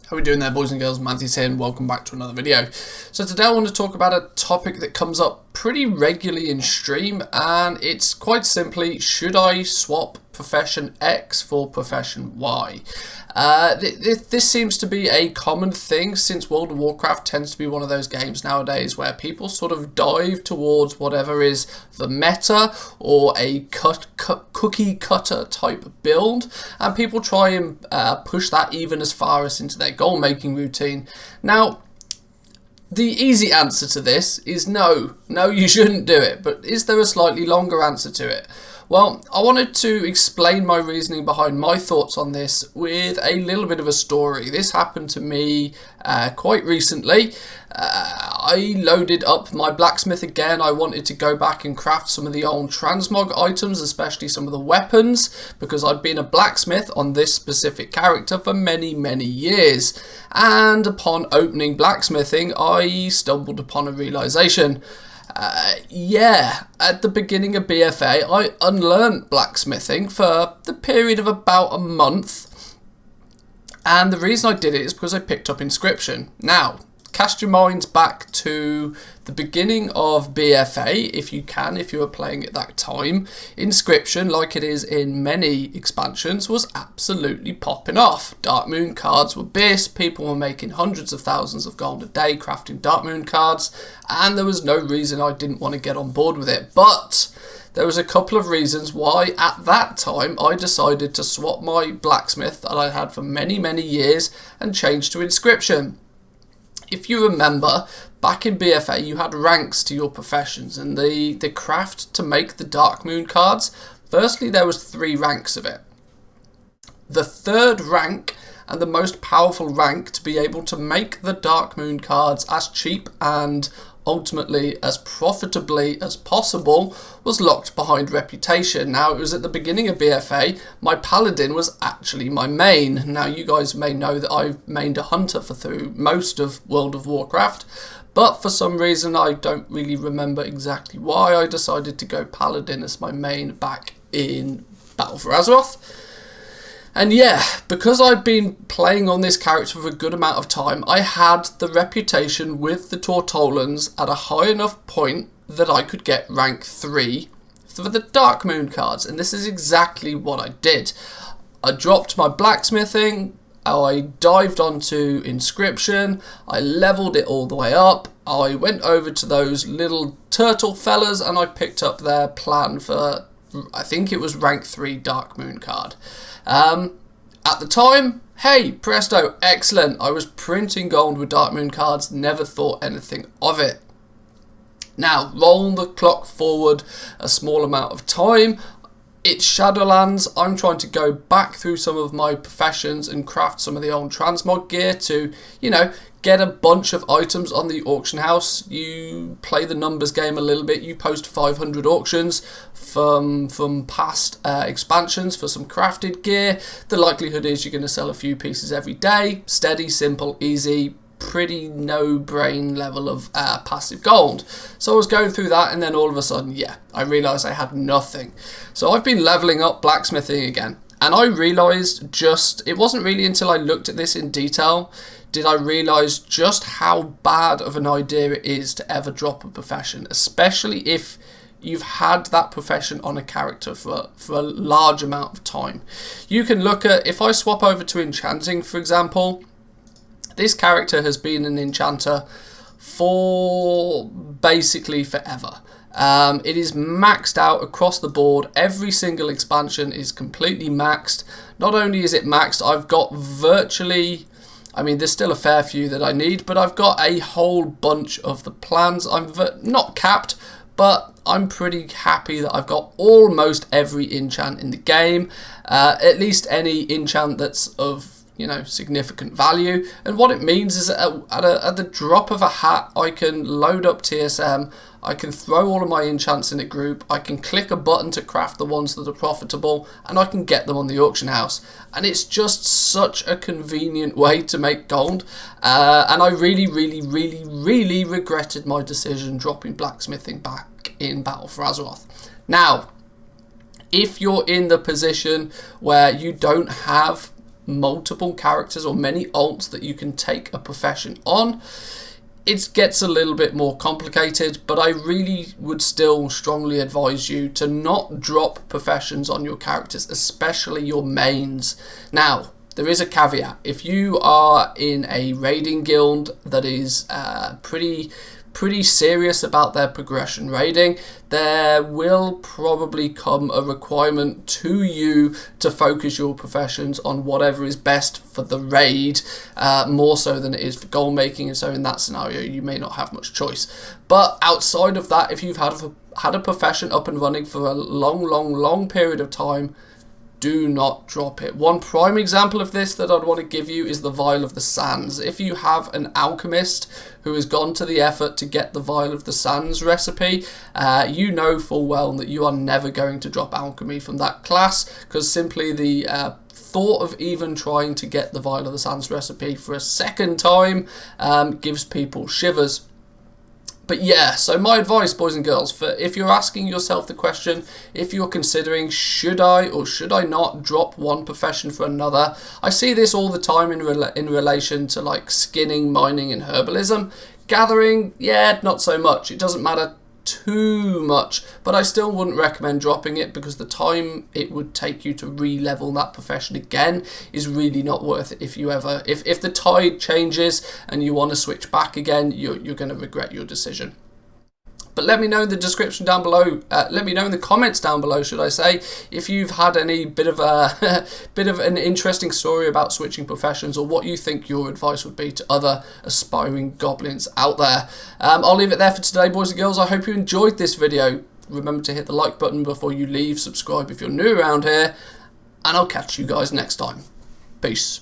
How are we doing there, boys and girls? Matthew's here and welcome back to another video. So today I want to talk about a topic that comes up pretty regularly in stream, and it's quite simply, should I swap profession X for profession Y? This seems to be a common thing since World of Warcraft tends to be one of those games nowadays where people sort of dive towards whatever is the meta or a cookie cutter type build, and people try and push that even as far as into their goal making routine. Now, the easy answer to this is no, you shouldn't do it. But is there a slightly longer answer to it? Well, I wanted to explain my reasoning behind my thoughts on this with a little bit of a story. This happened to me quite recently. I loaded up my blacksmith again. I wanted to go back and craft some of the old transmog items, especially some of the weapons, because I'd been a blacksmith on this specific character for many years. And upon opening blacksmithing, I stumbled upon a realization. At the beginning of BFA, I unlearned blacksmithing for the period of about a month. And the reason I did it is because I picked up inscription. Now, cast your minds back to the beginning of BFA, if you can, if you were playing at that time. Inscription, like it is in many expansions, was absolutely popping off. Dark Moon cards were best, people were making hundreds of thousands of gold a day crafting Dark Moon cards, and there was no reason I didn't want to get on board with it. But there was a couple of reasons why at that time I decided to swap my blacksmith that I had for many years and change to inscription. If you remember, back in BFA you had ranks to your professions, and the craft to make the Dark Moon cards, firstly there was 3 ranks of it. The third rank and the most powerful rank to be able to make the Dark Moon cards as cheap and ultimately as profitably as possible was locked behind reputation. Now, it was at the beginning of BFA, my paladin was actually my main. Now, you guys may know that I've mained a hunter through most of World of Warcraft, but for some reason I don't really remember exactly why I decided to go paladin as my main back in Battle for Azeroth. And yeah, because I'd been playing on this character for a good amount of time, I had the reputation with the Tortolans at a high enough point that I could get rank 3 for the Dark Moon cards, and this is exactly what I did. I dropped my blacksmithing, I dived onto inscription, I leveled it all the way up, I went over to those little turtle fellas and I picked up their plan for, I think it was rank 3 Dark Moon card. At the time, hey, presto, excellent. I was printing gold with Dark Moon cards, never thought anything of it. Now, roll the clock forward a small amount of time. It's Shadowlands. I'm trying to go back through some of my professions and craft some of the old transmog gear to, get a bunch of items on the auction house. You play the numbers game a little bit. You post 500 auctions from past expansions for some crafted gear. The likelihood is you're going to sell a few pieces every day. Steady, simple, easy, pretty no-brain level of passive gold. So I was going through that, and then all of a sudden, I realised I had nothing. So I've been levelling up blacksmithing again. And I realised it wasn't really until I looked at this in detail did I realise just how bad of an idea it is to ever drop a profession, especially if you've had that profession on a character for a large amount of time. You can look at, if I swap over to enchanting, for example, this character has been an enchanter for basically forever. It is maxed out across the board. Every single expansion is completely maxed. Not only is it maxed, I've got virtually, there's still a fair few that I need, but I've got a whole bunch of the plans. I'm not capped, but I'm pretty happy that I've got almost every enchant in the game, at least any enchant that's of significant value. And what it means is that at the drop of a hat, I can load up TSM, I can throw all of my enchants in a group, I can click a button to craft the ones that are profitable, and I can get them on the auction house. And it's just such a convenient way to make gold. And I really regretted my decision dropping blacksmithing back in Battle for Azeroth. Now, if you're in the position where you don't have multiple characters or many alts that you can take a profession on, it gets a little bit more complicated, but I really would still strongly advise you to not drop professions on your characters, especially your mains. Now, there is a caveat. If you are in a raiding guild that is pretty serious about their progression raiding, there will probably come a requirement to you to focus your professions on whatever is best for the raid, more so than it is for goal making, and so in that scenario you may not have much choice. But outside of that, if you've had a profession up and running for a long period of time, do not drop it. One prime example of this that I'd want to give you is the Vial of the Sands. If you have an alchemist who has gone to the effort to get the Vial of the Sands recipe, you know full well that you are never going to drop alchemy from that class, because simply the thought of even trying to get the Vial of the Sands recipe for a second time gives people shivers. But yeah, so my advice, boys and girls, for if you're asking yourself the question, if you're considering should I or should I not drop one profession for another, I see this all the time in relation to like skinning, mining and herbalism. Gathering, yeah, not so much. It doesn't matter too much, but I still wouldn't recommend dropping it, because the time it would take you to re-level that profession again is really not worth it. If the tide changes and you want to switch back again, you're going to regret your decision. But let me know in the description down below, let me know in the comments down below, should I say, if you've had any bit of an interesting story about switching professions, or what you think your advice would be to other aspiring goblins out there. I'll leave it there for today, boys and girls. I hope you enjoyed this video. Remember to hit the like button before you leave, subscribe if you're new around here, and I'll catch you guys next time. Peace.